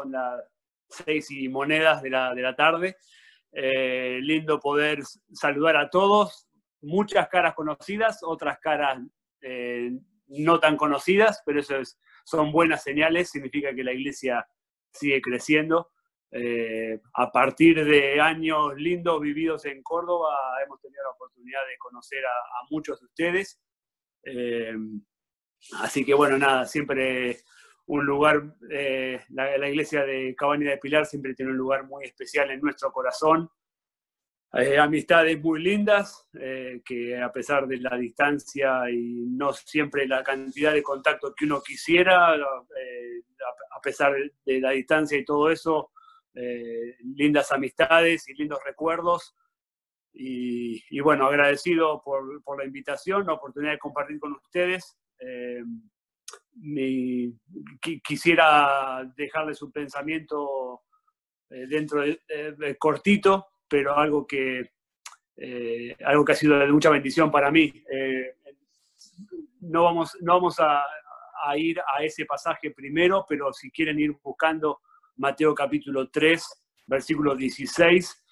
son las 6 y monedas de la tarde. Lindo poder saludar a todos, muchas caras conocidas, otras caras no tan conocidas, pero son buenas señales, significa que la iglesia sigue creciendo. A partir de años lindos vividos en Córdoba, hemos tenido la oportunidad de conocer a muchos de ustedes. Así que bueno, nada, siempre un lugar, la iglesia de Cabaña de Pilar siempre tiene un lugar muy especial en nuestro corazón. Amistades muy lindas, que a pesar de la distancia y no siempre la cantidad de contacto que uno quisiera, a pesar de la distancia y todo eso, lindas amistades y lindos recuerdos. Y bueno, agradecido por la invitación, la oportunidad de compartir con ustedes. Quisiera dejarles un pensamiento dentro de cortito, pero algo que ha sido de mucha bendición para mí. No vamos a ir a ese pasaje primero, pero si quieren ir buscando Mateo capítulo 3, versículo 16,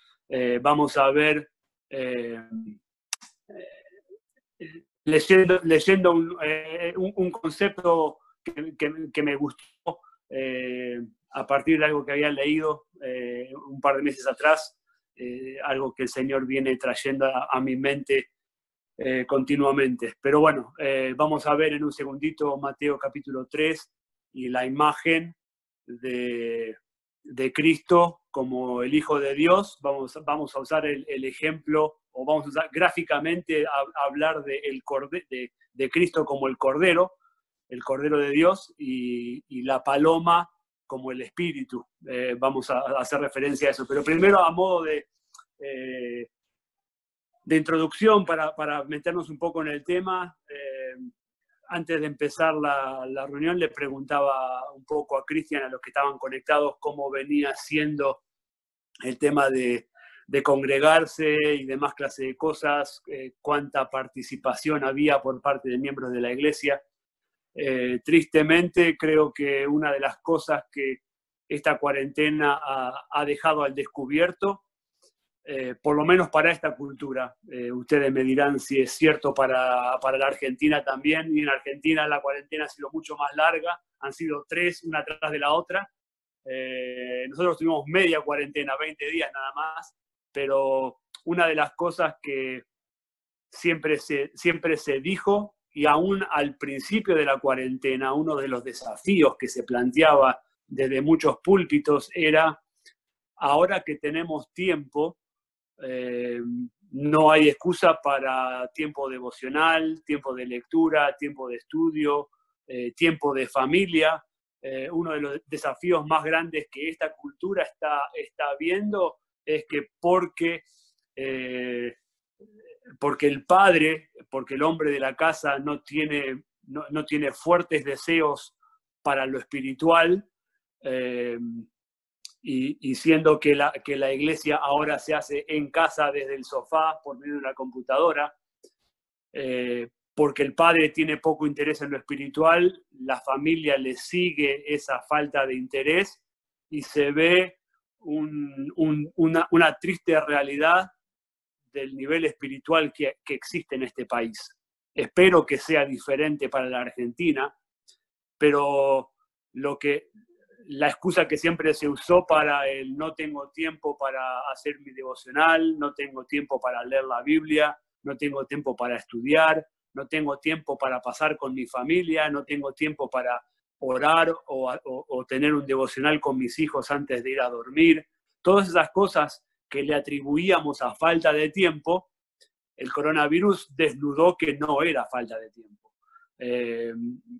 vamos a ver, leyendo un concepto que me gustó a partir de algo que había leído un par de meses atrás, algo que el Señor viene trayendo a mi mente continuamente. Pero bueno, vamos a ver en un segundito Mateo capítulo 3 y la imagen de Cristo como el Hijo de Dios. Vamos a usar el ejemplo, o vamos a usar gráficamente hablar de Cristo como el Cordero de Dios, y la paloma como el Espíritu. Vamos a hacer referencia a eso. Pero primero, a modo de introducción, para meternos un poco en el tema, antes de empezar la reunión le preguntaba un poco a Cristian, a los que estaban conectados, cómo venía siendo el tema de congregarse y demás clase de cosas, cuánta participación había por parte de miembros de la iglesia. Tristemente, creo que una de las cosas que esta cuarentena ha dejado al descubierto, por lo menos para esta cultura, ustedes me dirán si es cierto para la Argentina también, y en Argentina la cuarentena ha sido mucho más larga, han sido 3, una tras de la otra. Nosotros tuvimos media cuarentena, 20 días nada más, pero una de las cosas que siempre se dijo, y aún al principio de la cuarentena, uno de los desafíos que se planteaba desde muchos púlpitos era: ahora que tenemos tiempo, no hay excusa para tiempo devocional, tiempo de lectura, tiempo de estudio, tiempo de familia. Uno de los desafíos más grandes que esta cultura está viendo es que porque el padre, porque el hombre de la casa no tiene fuertes deseos para lo espiritual, y siendo que la iglesia ahora se hace en casa desde el sofá por medio de una computadora, porque el padre tiene poco interés en lo espiritual, la familia le sigue esa falta de interés y se ve una triste realidad del nivel espiritual que existe en este país. Espero que sea diferente para la Argentina, pero la excusa que siempre se usó para el no tengo tiempo para hacer mi devocional, no tengo tiempo para leer la Biblia, no tengo tiempo para estudiar, no tengo tiempo para pasar con mi familia, no tengo tiempo para orar o tener un devocional con mis hijos antes de ir a dormir. Todas esas cosas que le atribuíamos a falta de tiempo, el coronavirus desnudó que no era falta de tiempo.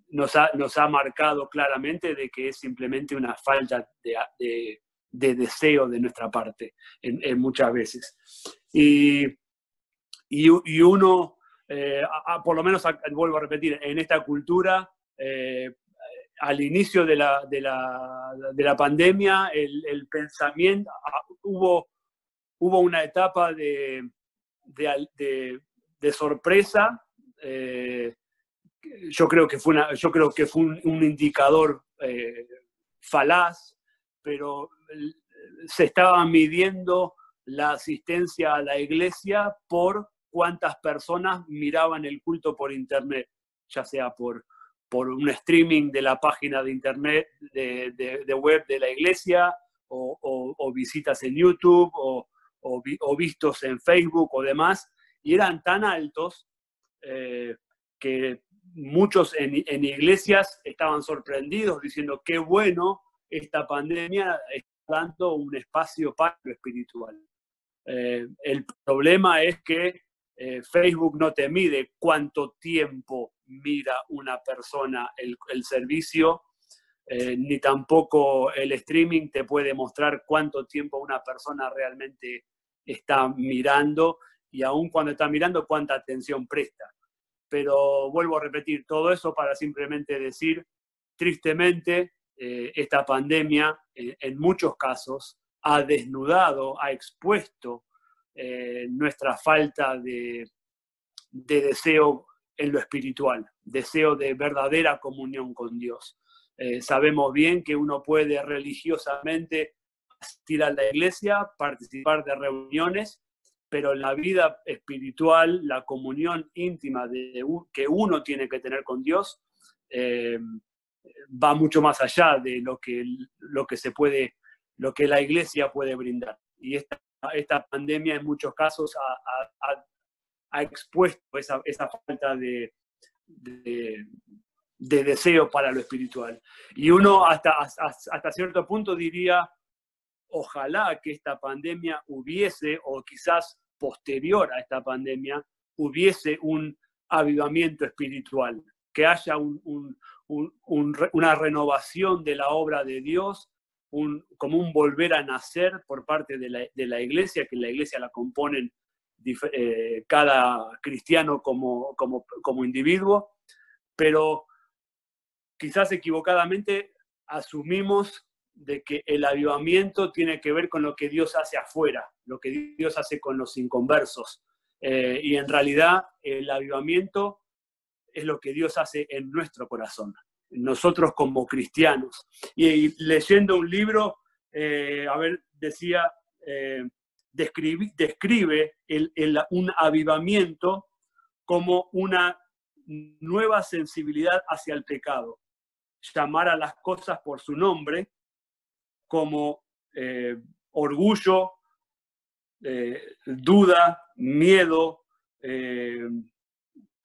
Nos ha marcado claramente de que es simplemente una falta de deseo de nuestra parte en muchas veces. Y uno, por lo menos, vuelvo a repetir, en esta cultura, al inicio de la pandemia, el pensamiento, hubo una etapa de sorpresa. Yo creo que fue un indicador falaz, pero se estaba midiendo la asistencia a la iglesia por cuántas personas miraban el culto por internet, ya sea por un streaming de la página de internet, de web de la iglesia, o visitas en YouTube, o vistos en Facebook o demás, y eran tan altos que muchos en iglesias estaban sorprendidos diciendo qué bueno, esta pandemia está dando un espacio para lo espiritual. El problema es que Facebook no te mide cuánto tiempo mira una persona el servicio, ni tampoco el streaming te puede mostrar cuánto tiempo una persona realmente está mirando, y aún cuando está mirando, cuánta atención presta. Pero vuelvo a repetir, todo eso para simplemente decir, tristemente, esta pandemia, en muchos casos, ha desnudado, ha expuesto nuestra falta de deseo en lo espiritual, deseo de verdadera comunión con Dios. Sabemos bien que uno puede religiosamente asistir a la iglesia, participar de reuniones, pero la vida espiritual, la comunión íntima que uno tiene que tener con Dios, va mucho más allá de lo que se puede, lo que la iglesia puede brindar. Y esta pandemia en muchos casos ha expuesto esa falta de deseo para lo espiritual. Y uno hasta cierto punto diría, ojalá que esta pandemia hubiese, o quizás posterior a esta pandemia, hubiese un avivamiento espiritual, que haya una renovación de la obra de Dios, como un volver a nacer por parte de la iglesia, que la iglesia la componen cada cristiano como individuo, pero quizás equivocadamente asumimos de que el avivamiento tiene que ver con lo que Dios hace afuera, lo que Dios hace con los inconversos. Y en realidad el avivamiento es lo que Dios hace en nuestro corazón, nosotros como cristianos. Y leyendo un libro, decía, describe un avivamiento como una nueva sensibilidad hacia el pecado, llamar a las cosas por su nombre, como orgullo, duda, miedo,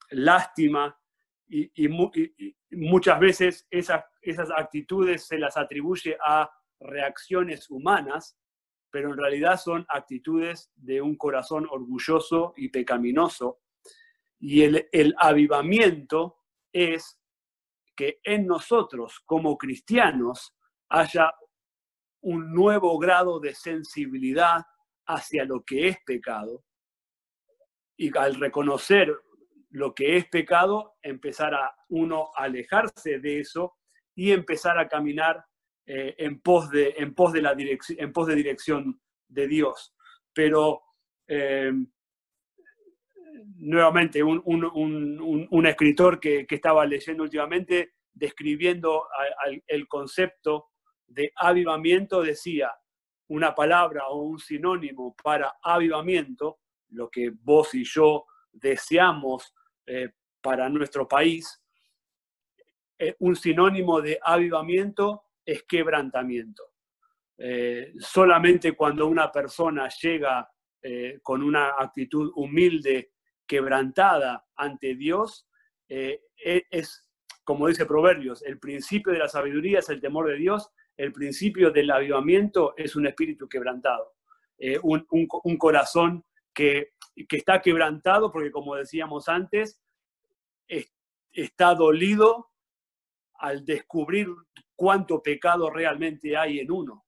lástima, y muchas veces esas actitudes se las atribuye a reacciones humanas, pero en realidad son actitudes de un corazón orgulloso y pecaminoso. Y el avivamiento es que en nosotros como cristianos haya un nuevo grado de sensibilidad hacia lo que es pecado, y al reconocer lo que es pecado, empezar a alejarse de eso y empezar a caminar en pos de dirección de Dios. Pero nuevamente, un escritor que estaba leyendo últimamente, describiendo el concepto de avivamiento, decía, una palabra o un sinónimo para avivamiento, lo que vos y yo deseamos para nuestro país, un sinónimo de avivamiento es quebrantamiento. Solamente cuando una persona llega con una actitud humilde, quebrantada ante Dios, es, como dice Proverbios, el principio de la sabiduría es el temor de Dios, el principio del avivamiento es un espíritu quebrantado, un corazón que está quebrantado porque, como decíamos antes, está dolido al descubrir cuánto pecado realmente hay en uno.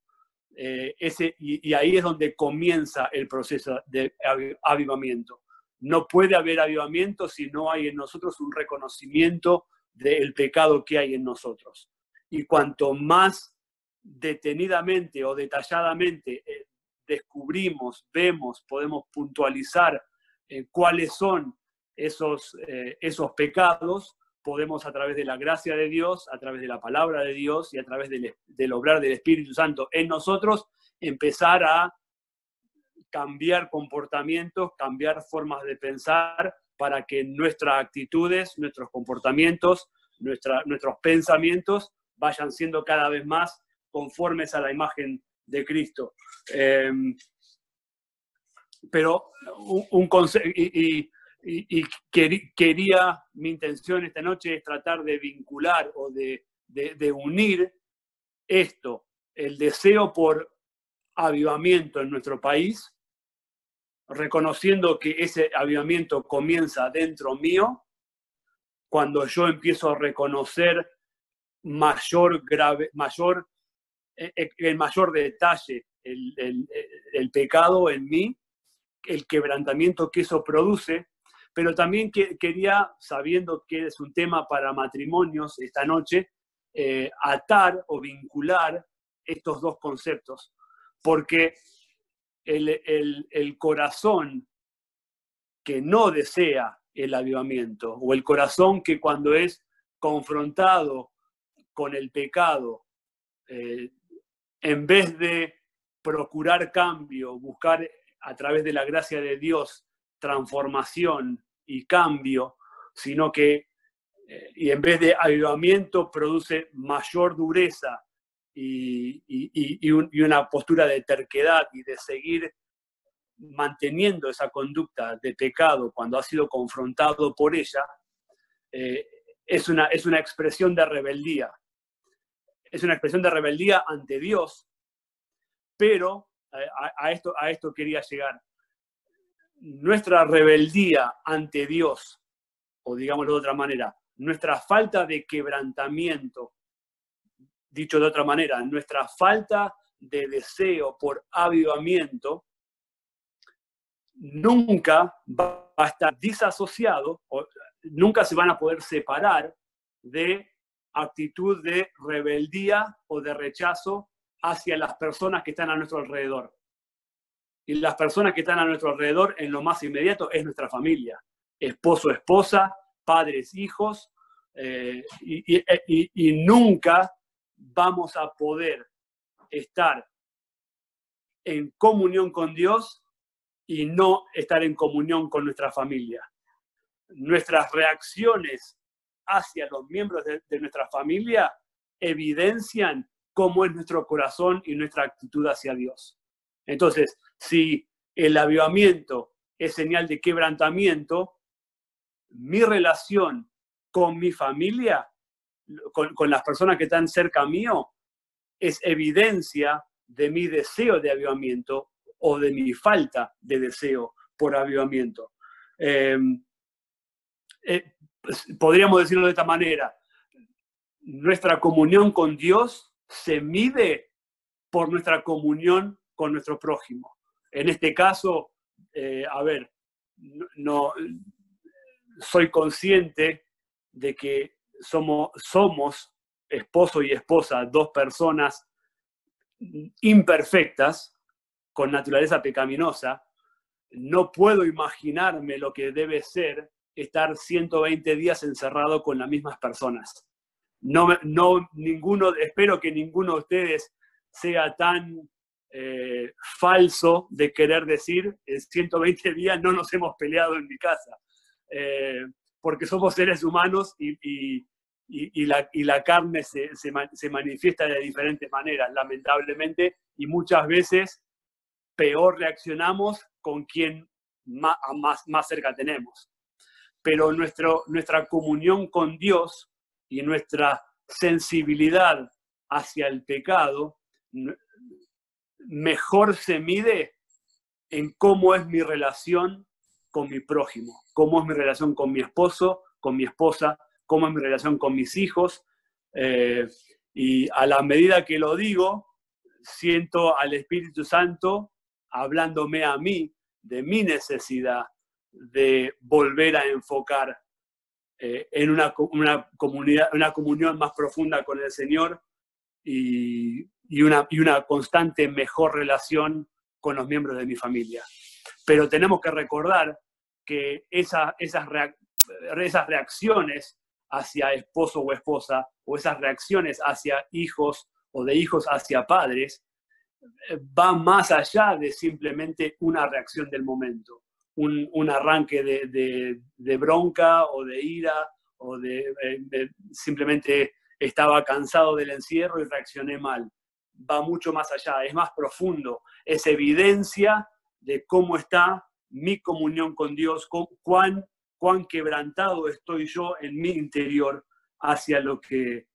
Y ahí es donde comienza el proceso de avivamiento. No puede haber avivamiento si no hay en nosotros un reconocimiento del pecado que hay en nosotros. Y cuanto más detenidamente o detalladamente descubrimos, vemos, podemos puntualizar cuáles son esos pecados, podemos a través de la gracia de Dios, a través de la palabra de Dios y a través del obrar del Espíritu Santo en nosotros, empezar a cambiar comportamientos, cambiar formas de pensar para que nuestras actitudes, nuestros comportamientos, nuestros pensamientos vayan siendo cada vez más conformes a la imagen de Cristo. Pero quería, mi intención esta noche es tratar de vincular o de unir esto, el deseo por avivamiento en nuestro país, reconociendo que ese avivamiento comienza dentro mío, cuando yo empiezo a reconocer en mayor detalle el pecado en mí, el quebrantamiento que eso produce, pero también quería, sabiendo que es un tema para matrimonios esta noche, atar o vincular estos dos conceptos, porque el corazón que no desea el avivamiento, o el corazón que cuando es confrontado con el pecado, en vez de procurar cambio, buscar a través de la gracia de Dios transformación y cambio, sino que y en vez de avivamiento produce mayor dureza y una postura de terquedad y de seguir manteniendo esa conducta de pecado cuando ha sido confrontado por ella, es una expresión de rebeldía. Es una expresión de rebeldía ante Dios, pero a esto quería llegar. Nuestra rebeldía ante Dios, o digámoslo de otra manera, nuestra falta de quebrantamiento, dicho de otra manera, nuestra falta de deseo por avivamiento, nunca va a estar disasociado, o nunca se van a poder separar de actitud de rebeldía o de rechazo hacia las personas que están a nuestro alrededor. Y las personas que están a nuestro alrededor en lo más inmediato es nuestra familia, esposo, esposa, padres, hijos, y nunca vamos a poder estar en comunión con Dios y no estar en comunión con nuestra familia. Nuestras reacciones hacia los miembros de nuestra familia evidencian cómo es nuestro corazón y nuestra actitud hacia Dios. Entonces, si el avivamiento es señal de quebrantamiento, mi relación con mi familia, con las personas que están cerca mío, es evidencia de mi deseo de avivamiento o de mi falta de deseo por avivamiento. Podríamos decirlo de esta manera: nuestra comunión con Dios se mide por nuestra comunión con nuestro prójimo. En este caso, no soy consciente de que somos esposo y esposa, dos personas imperfectas, con naturaleza pecaminosa. No puedo imaginarme lo que debe ser estar 120 días encerrado con las mismas personas. Espero que ninguno de ustedes sea tan falso de querer decir en 120 días no nos hemos peleado en mi casa, porque somos seres humanos y la carne se manifiesta de diferentes maneras, lamentablemente, y muchas veces peor reaccionamos con quien más cerca tenemos. Pero nuestra comunión con Dios y nuestra sensibilidad hacia el pecado mejor se mide en cómo es mi relación con mi prójimo, cómo es mi relación con mi esposo, con mi esposa, cómo es mi relación con mis hijos. Y a la medida que lo digo, siento al Espíritu Santo hablándome a mí de mi necesidad de volver a enfocar en una comunión más profunda con el Señor y una constante mejor relación con los miembros de mi familia. Pero tenemos que recordar que esas reacciones hacia esposo o esposa, o esas reacciones hacia hijos o de hijos hacia padres, va más allá de simplemente una reacción del momento, un arranque de bronca o de ira, o simplemente estaba cansado del encierro y reaccioné mal. Va mucho más allá, es más profundo, es evidencia de cómo está mi comunión con Dios, cuán quebrantado estoy yo en mi interior hacia lo que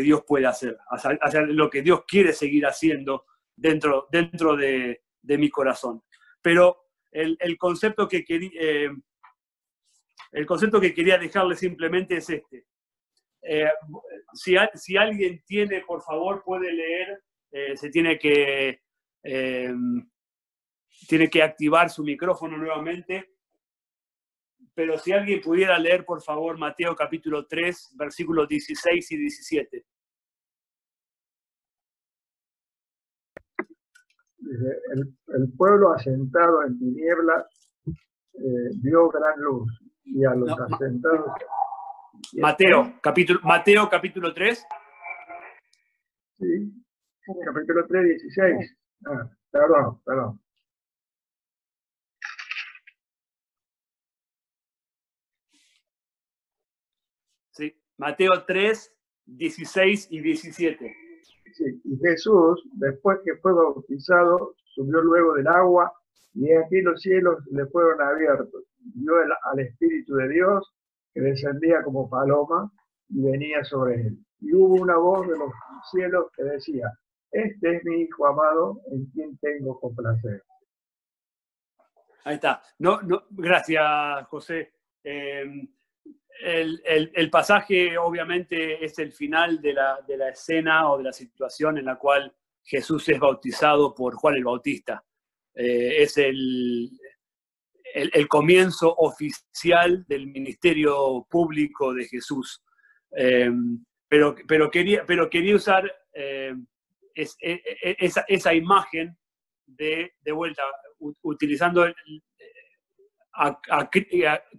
Dios puede hacer, hacia lo que Dios quiere seguir haciendo dentro de mi corazón. Pero el concepto que quería dejarle simplemente es este. Si alguien tiene, por favor, puede leer, tiene que activar su micrófono nuevamente, pero si alguien pudiera leer, por favor, Mateo capítulo 3, versículos 16 y 17. Dice, el pueblo asentado en tinieblas vio gran luz, y a los asentados... Mateo capítulo 3. Sí, capítulo 3, 16. Perdón. Sí, Mateo 3, 16 y 17. Sí, y Jesús, después que fue bautizado, subió luego del agua, y aquí los cielos le fueron abiertos. Vio al Espíritu de Dios, que descendía como paloma y venía sobre él. Y hubo una voz de los cielos que decía: este es mi Hijo amado, en quien tengo complacencia. Ahí está. Gracias, José. El pasaje obviamente es el final de la escena o de la situación en la cual Jesús es bautizado por Juan el Bautista. Es el comienzo oficial del ministerio público de Jesús. Pero quería usar esa imagen de vuelta, utilizando a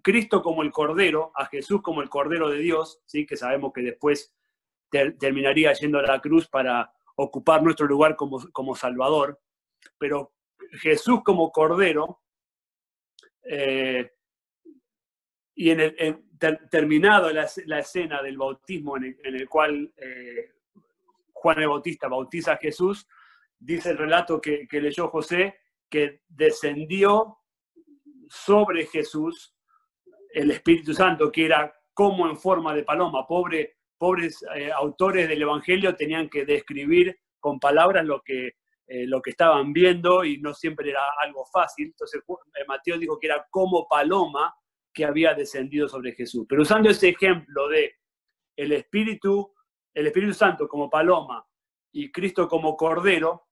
Cristo como el Cordero, a Jesús como el Cordero de Dios, ¿sí? Que sabemos que después terminaría yendo a la cruz para ocupar nuestro lugar como Salvador, pero Jesús como Cordero, y terminado la escena del bautismo en el cual Juan el Bautista bautiza a Jesús, dice el relato que leyó José, que descendió sobre Jesús el Espíritu Santo, que era como en forma de paloma. Pobres autores del Evangelio tenían que describir con palabras lo que estaban viendo, y no siempre era algo fácil. Entonces Mateo dijo que era como paloma que había descendido sobre Jesús. Pero usando ese ejemplo de el Espíritu Santo como paloma y Cristo como Cordero,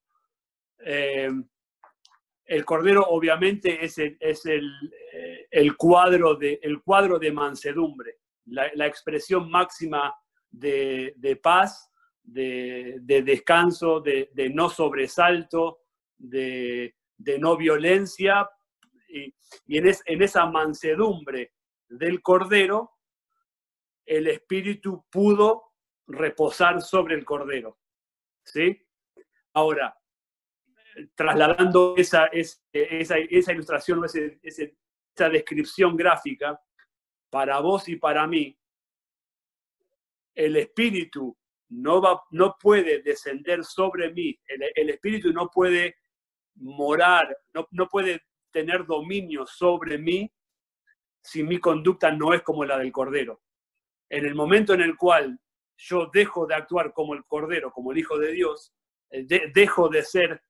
el Cordero obviamente es el cuadro de mansedumbre, la expresión máxima de paz, de descanso, de no sobresalto, de no violencia, y en esa mansedumbre del Cordero, el Espíritu pudo reposar sobre el Cordero, ¿sí? Ahora, trasladando esa ilustración, esa descripción gráfica, para vos y para mí, el Espíritu no puede descender sobre mí, el Espíritu no puede morar, no puede tener dominio sobre mí si mi conducta no es como la del Cordero. En el momento en el cual yo dejo de actuar como el Cordero, como el Hijo de Dios, dejo de ser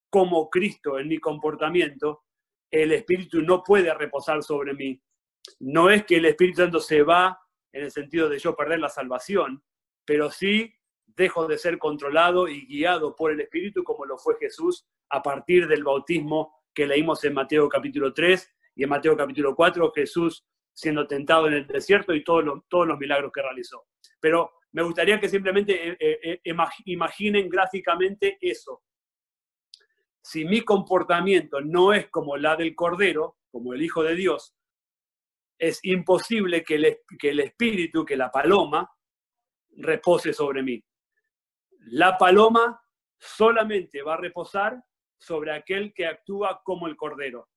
como Cristo en mi comportamiento, el Espíritu no puede reposar sobre mí. No es que el Espíritu Santo se va en el sentido de yo perder la salvación, pero sí dejo de ser controlado y guiado por el Espíritu, como lo fue Jesús a partir del bautismo que leímos en Mateo capítulo 3 y en Mateo capítulo 4, Jesús siendo tentado en el desierto y todos los milagros que realizó. Pero me gustaría que simplemente imaginen gráficamente eso. Si mi comportamiento no es como la del Cordero, como el Hijo de Dios, es imposible que el espíritu, que la paloma, repose sobre mí. La paloma solamente va a reposar sobre aquel que actúa como el cordero.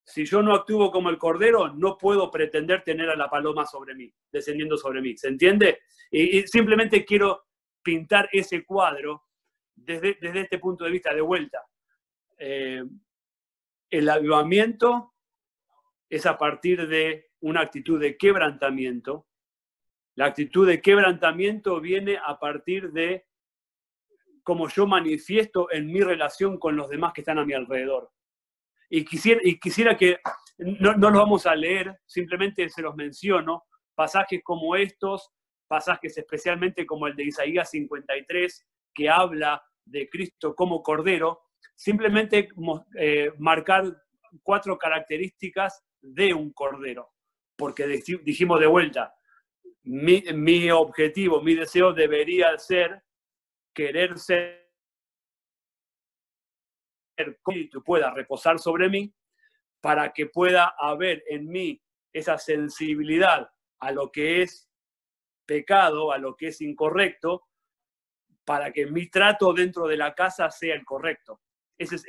Si yo no actúo como el cordero, no puedo pretender tener a la paloma sobre mí, descendiendo sobre mí. ¿Se entiende? Y simplemente quiero pintar ese cuadro desde este punto de vista de vuelta. El avivamiento es a partir de una actitud de quebrantamiento. La actitud de quebrantamiento viene a partir de cómo yo manifiesto en mi relación con los demás que están a mi alrededor. Y quisiera que, no los vamos a leer, simplemente se los menciono, pasajes como estos, pasajes especialmente como el de Isaías 53, que habla de Cristo como Cordero, simplemente marcar 4 características de un Cordero. Porque dijimos de vuelta, mi objetivo, mi deseo debería ser querer ser el espíritu pueda reposar sobre mí, para que pueda haber en mí esa sensibilidad a lo que es pecado, a lo que es incorrecto, para que mi trato dentro de la casa sea el correcto. Ese es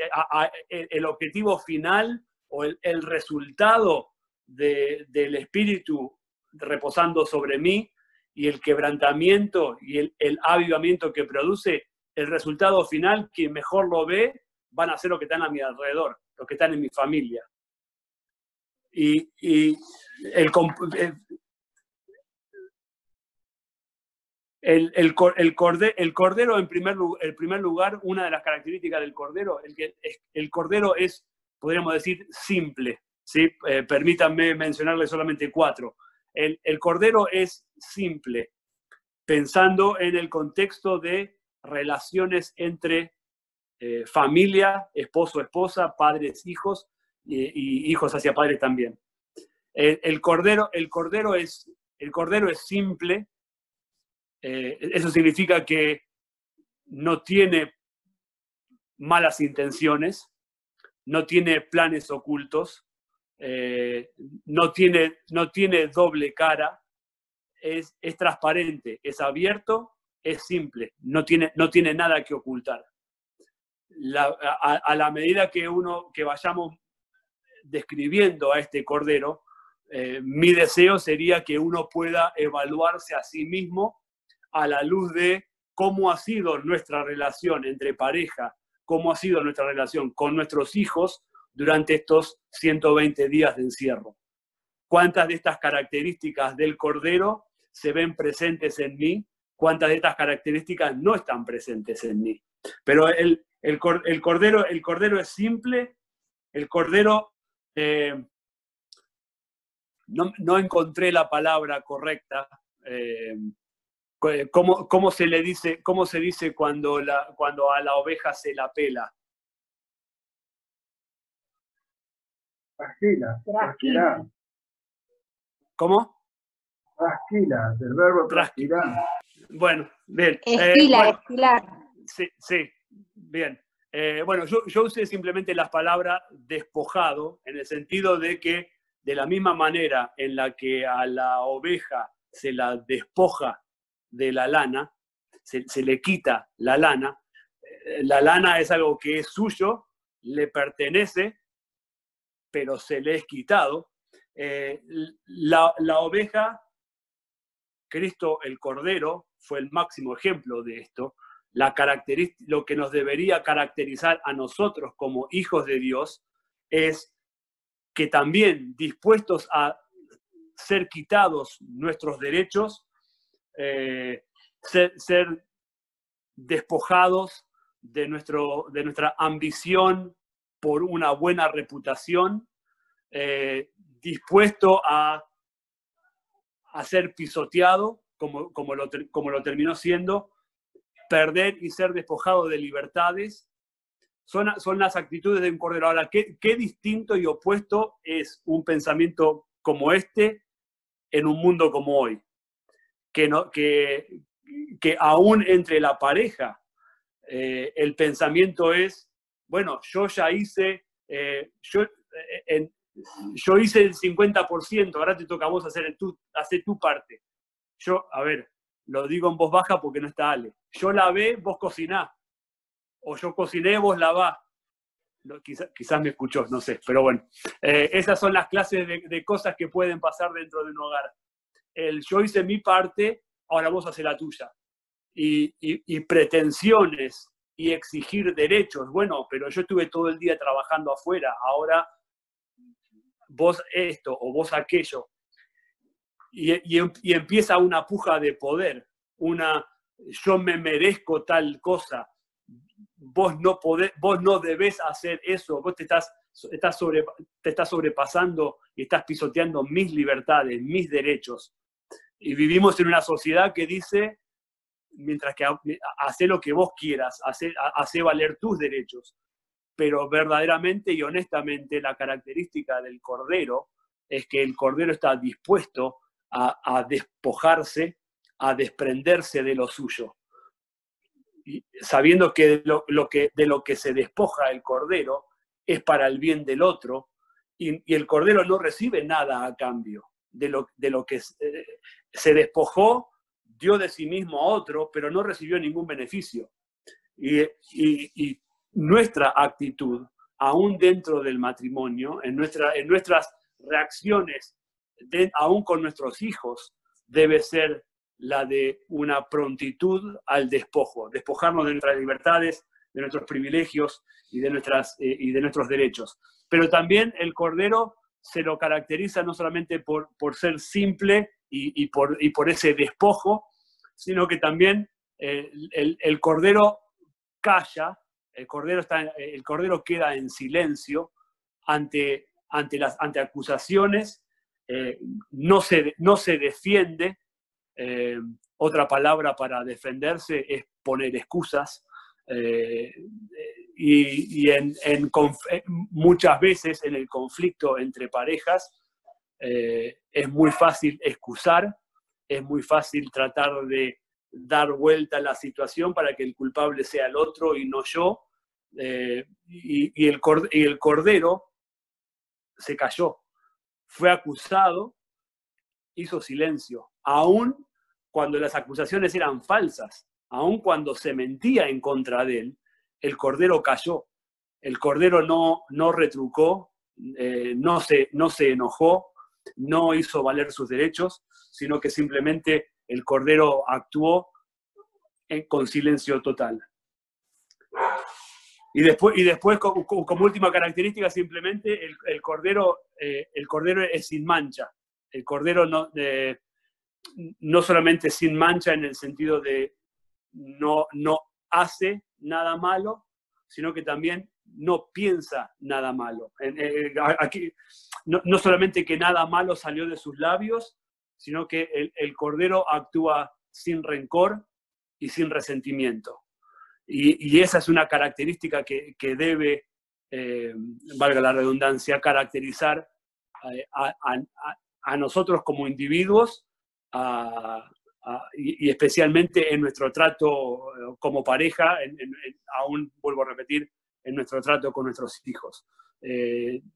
el objetivo final o el resultado del espíritu reposando sobre mí, y el quebrantamiento y el avivamiento que produce. El resultado final, quien mejor lo ve, van a ser los que están a mi alrededor, los que están en mi familia. Y el cordero, en primer lugar, una de las características del cordero, el cordero es, podríamos decir, simple, ¿sí? Permítanme mencionarle solamente 4. El cordero es simple, pensando en el contexto de relaciones entre familia, esposo, esposa, padres, hijos, y hijos hacia padres también. El cordero es simple. Eso significa que no tiene malas intenciones, no tiene planes ocultos, no tiene doble cara, es transparente, es abierto, es simple, no tiene nada que ocultar. A la medida que vayamos describiendo a este cordero, mi deseo sería que uno pueda evaluarse a sí mismo a la luz de cómo ha sido nuestra relación entre pareja, cómo ha sido nuestra relación con nuestros hijos durante estos 120 días de encierro. ¿Cuántas de estas características del cordero se ven presentes en mí? ¿Cuántas de estas características no están presentes en mí? Pero el cordero es simple. El cordero, no encontré la palabra correcta. ¿Cómo se dice cuando a la oveja se la pela? Trasquilar. ¿Cómo? Trasquilar, del verbo trasquilar. Bueno, bien. Estilar. Sí, bien. Bueno, yo usé simplemente las palabras despojado, en el sentido de que de la misma manera en la que a la oveja se la despoja de la lana, se le quita la lana es algo que es suyo, le pertenece, pero se le es quitado. La oveja, Cristo el Cordero, fue el máximo ejemplo de esto. Lo que nos debería caracterizar a nosotros como hijos de Dios es que también, dispuestos a ser quitados nuestros derechos, ser despojados de nuestra ambición por una buena reputación, dispuesto a ser pisoteado, como lo terminó siendo, perder y ser despojado de libertades. Son las actitudes de un cordero. Ahora, ¿qué distinto y opuesto es un pensamiento como este en un mundo como hoy? Que aún entre la pareja, el pensamiento es, bueno, yo ya hice, yo hice el 50%, ahora te toca a vos hacer tu parte. Yo, a ver, lo digo en voz baja porque no está Ale. Yo lavé, vos cocinás. O yo cociné, vos lavás. No, quizás me escuchó, no sé, pero bueno. Esas son las clases de cosas que pueden pasar dentro de un hogar. Yo hice mi parte, ahora vos haces la tuya. Y pretensiones y exigir derechos, bueno, pero yo estuve todo el día trabajando afuera, ahora vos esto o vos aquello. Y empieza una puja de poder, yo me merezco tal cosa, vos no debés hacer eso, vos te estás sobrepasando y estás pisoteando mis libertades, mis derechos. Y vivimos en una sociedad que dice, mientras que hace lo que vos quieras, hace valer tus derechos. Pero verdaderamente y honestamente la característica del Cordero es que el Cordero está dispuesto a despojarse, a desprenderse de lo suyo. Y sabiendo que de lo que se despoja el Cordero es para el bien del otro, y el Cordero no recibe nada a cambio de lo que se despojó, dio de sí mismo a otro, pero no recibió ningún beneficio. Y nuestra actitud, aún dentro del matrimonio, en nuestras reacciones, aún con nuestros hijos, debe ser la de una prontitud al despojo, despojarnos de nuestras libertades, de nuestros privilegios y de nuestros derechos. Pero también el Cordero se lo caracteriza no solamente por ser simple y por ese despojo, sino que también el Cordero calla, el Cordero queda en silencio ante acusaciones, no se defiende. Otra palabra para defenderse es poner excusas, muchas veces en el conflicto entre parejas es muy fácil excusar, es muy fácil tratar de dar vuelta a la situación para que el culpable sea el otro y no yo, y el Cordero se cayó, fue acusado, hizo silencio, aún cuando las acusaciones eran falsas, aún cuando se mentía en contra de él, el Cordero cayó, el Cordero no retrucó, no se enojó, no hizo valer sus derechos, sino que simplemente el Cordero actuó con silencio total. Y después como última característica, simplemente el Cordero es sin mancha. El Cordero no solamente sin mancha en el sentido de no hace nada malo, sino que también no piensa nada malo. Aquí, no solamente que nada malo salió de sus labios, sino que el Cordero actúa sin rencor y sin resentimiento. Y esa es una característica que debe, valga la redundancia, caracterizar a nosotros como individuos y especialmente en nuestro trato como pareja, aún vuelvo a repetir, en nuestro trato con nuestros hijos.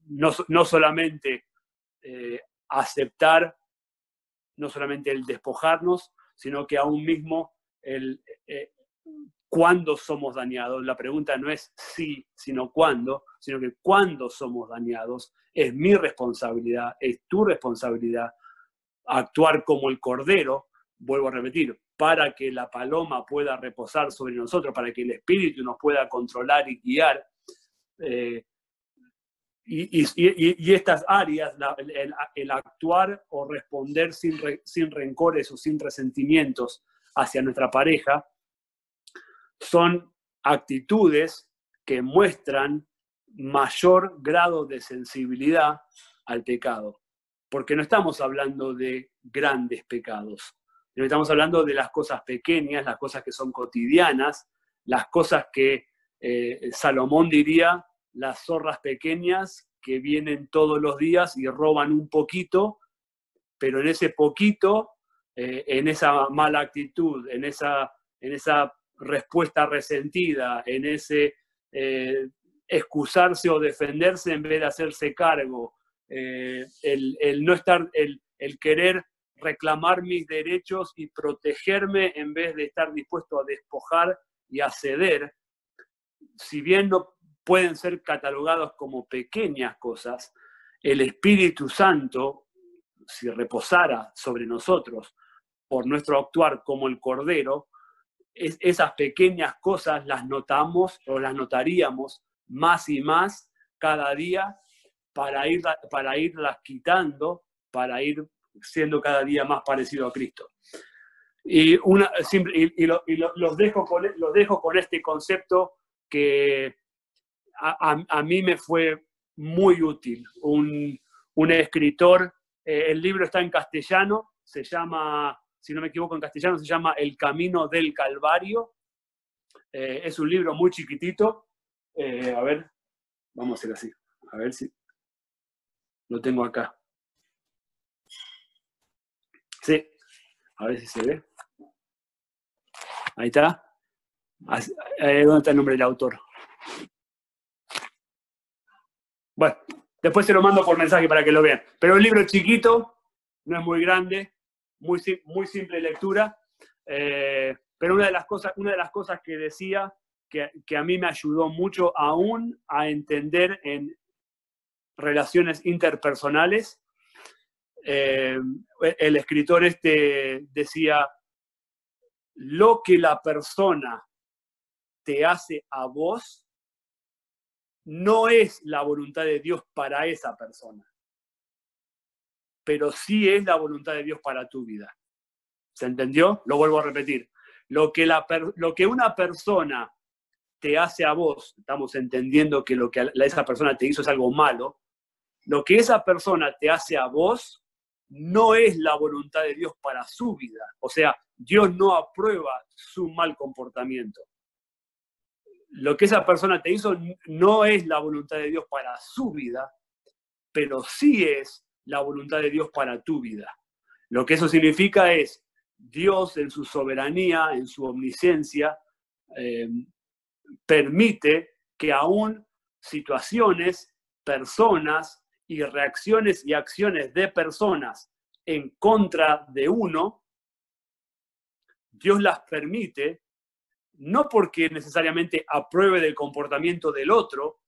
No solamente aceptar, no solamente el despojarnos, sino que aún mismo cuándo somos dañados. La pregunta no es si, sino cuándo, sino que cuándo somos dañados. Es mi responsabilidad, es tu responsabilidad actuar como el Cordero, vuelvo a repetir, para que la paloma pueda reposar sobre nosotros, para que el Espíritu nos pueda controlar y guiar. Y estas áreas, el actuar o responder sin rencores o sin resentimientos hacia nuestra pareja, son actitudes que muestran mayor grado de sensibilidad al pecado. Porque no estamos hablando de grandes pecados, no estamos hablando de las cosas pequeñas, las cosas que son cotidianas, las cosas que Salomón diría, las zorras pequeñas que vienen todos los días y roban un poquito, pero en ese poquito, en esa mala actitud, en esa respuesta resentida, en ese excusarse o defenderse en vez de hacerse cargo, el no estar, el querer reclamar mis derechos y protegerme en vez de estar dispuesto a despojar y a ceder, si bien no pueden ser catalogados como pequeñas cosas, el Espíritu Santo, si reposara sobre nosotros por nuestro actuar como el Cordero, esas pequeñas cosas las notamos o las notaríamos más y más cada día para irlas quitando, para ir siendo cada día más parecido a Cristo. Los dejo con este concepto que a mí me fue muy útil. Un escritor, el libro está en castellano, se llama, si no me equivoco en castellano, se llama El Camino del Calvario. Es un libro muy chiquitito. A ver, vamos a hacer así. A ver si lo tengo acá. Sí, a ver si se ve. Ahí está. ¿Dónde está el nombre del autor? Bueno, después se lo mando por mensaje para que lo vean. Pero un libro chiquito, no es muy grande, muy simple lectura. Pero una de las cosas que decía que a mí me ayudó mucho aún a entender en relaciones interpersonales, el escritor decía: lo que la persona te hace a vos no es la voluntad de Dios para esa persona, pero sí es la voluntad de Dios para tu vida. ¿Se entendió? Lo vuelvo a repetir. Lo que una persona te hace a vos, estamos entendiendo que lo que esa persona te hizo es algo malo, lo que esa persona te hace a vos no es la voluntad de Dios para su vida. O sea, Dios no aprueba su mal comportamiento. Lo que esa persona te hizo no es la voluntad de Dios para su vida, pero sí es la voluntad de Dios para tu vida. Lo que eso significa es, Dios en su soberanía, en su omnisciencia, permite que aún situaciones, personas y reacciones y acciones de personas en contra de uno, Dios las permite, no porque necesariamente apruebe del comportamiento del otro,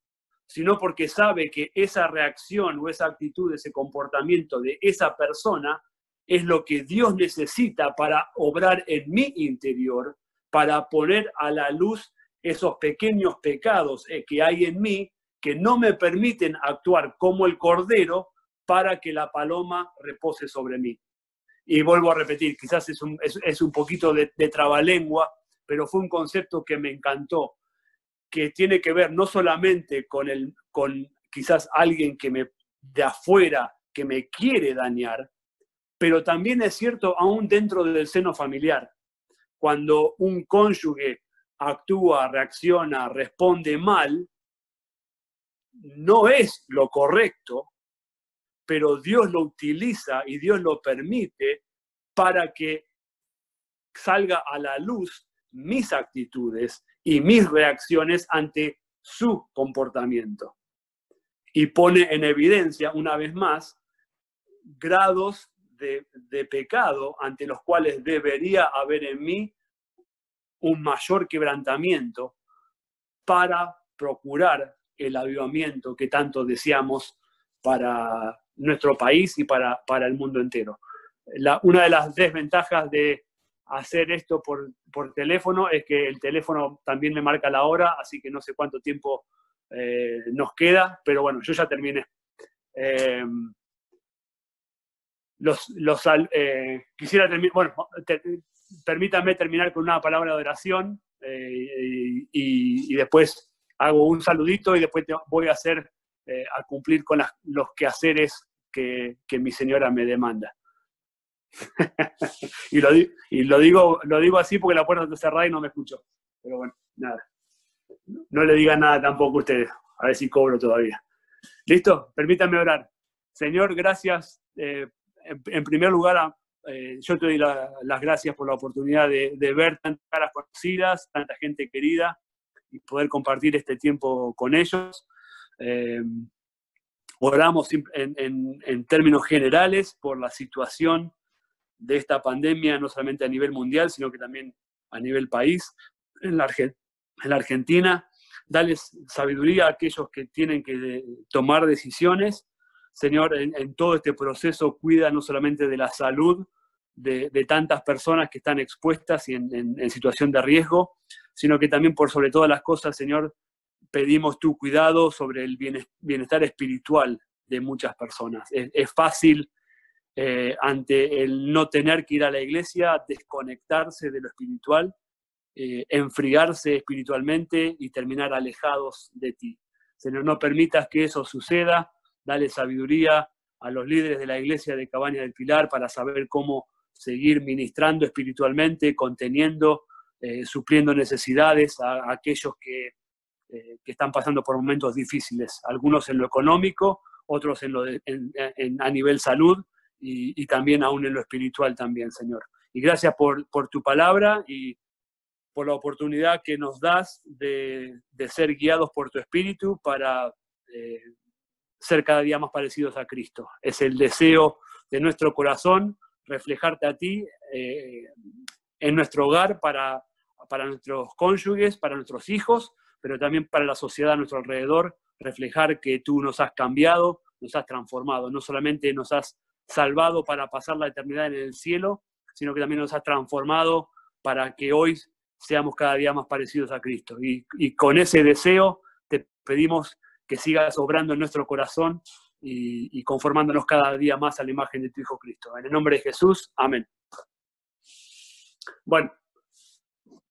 sino porque sabe que esa reacción o esa actitud, ese comportamiento de esa persona es lo que Dios necesita para obrar en mi interior, para poner a la luz esos pequeños pecados que hay en mí que no me permiten actuar como el Cordero para que la paloma repose sobre mí. Y vuelvo a repetir, quizás es un poquito de trabalengua, pero fue un concepto que me encantó, que tiene que ver no solamente con quizás alguien de afuera que me quiere dañar, pero también es cierto aún dentro del seno familiar. Cuando un cónyuge actúa, reacciona, responde mal, no es lo correcto, pero Dios lo utiliza y Dios lo permite para que salga a la luz mis actitudes y mis reacciones ante su comportamiento. Y pone en evidencia, una vez más, grados de pecado ante los cuales debería haber en mí un mayor quebrantamiento para procurar el avivamiento que tanto deseamos para nuestro país y para el mundo entero. Una de las desventajas de hacer esto por teléfono es que el teléfono también me marca la hora, así que no sé cuánto tiempo nos queda, pero bueno, yo ya terminé. Quisiera terminar, bueno, permítanme terminar con una palabra de oración y después hago un saludito y después voy a a cumplir con los quehaceres que mi señora me demanda. y lo digo así porque la puerta está cerrada y no me escuchó. Pero bueno, nada. No le digan nada tampoco a ustedes. A ver si cobro todavía. ¿Listo? Permítanme orar. Señor, gracias. En primer lugar, yo te doy las gracias por la oportunidad de ver tantas caras conocidas, tanta gente querida y poder compartir este tiempo con ellos. Oramos en términos generales por la situación de esta pandemia, no solamente a nivel mundial, sino que también a nivel país, en la Argentina. Dales sabiduría a aquellos que tienen que tomar decisiones. Señor, en todo este proceso cuida no solamente de la salud de tantas personas que están expuestas y en situación de riesgo, sino que también por sobre todas las cosas, Señor, pedimos tu cuidado sobre el bienestar espiritual de muchas personas. Es fácil, ante el no tener que ir a la iglesia, desconectarse de lo espiritual, enfriarse espiritualmente y terminar alejados de ti. Señor, no permitas que eso suceda. Dale sabiduría a los líderes de la iglesia de Cabaña del Pilar para saber cómo seguir ministrando espiritualmente, conteniendo, supliendo necesidades a aquellos que están pasando por momentos difíciles, algunos en lo económico, otros a nivel salud y también aún en lo espiritual también, Señor. Y gracias por tu palabra y por la oportunidad que nos das de ser guiados por tu Espíritu para ser cada día más parecidos a Cristo. Es el deseo de nuestro corazón reflejarte a ti en nuestro hogar, para nuestros cónyuges, para nuestros hijos, pero también para la sociedad a nuestro alrededor, reflejar que tú nos has cambiado, nos has transformado, no solamente nos has salvado para pasar la eternidad en el cielo, sino que también nos has transformado para que hoy seamos cada día más parecidos a Cristo. Y con ese deseo te pedimos que sigas obrando en nuestro corazón y conformándonos cada día más a la imagen de tu Hijo Cristo. En el nombre de Jesús, amén. Bueno.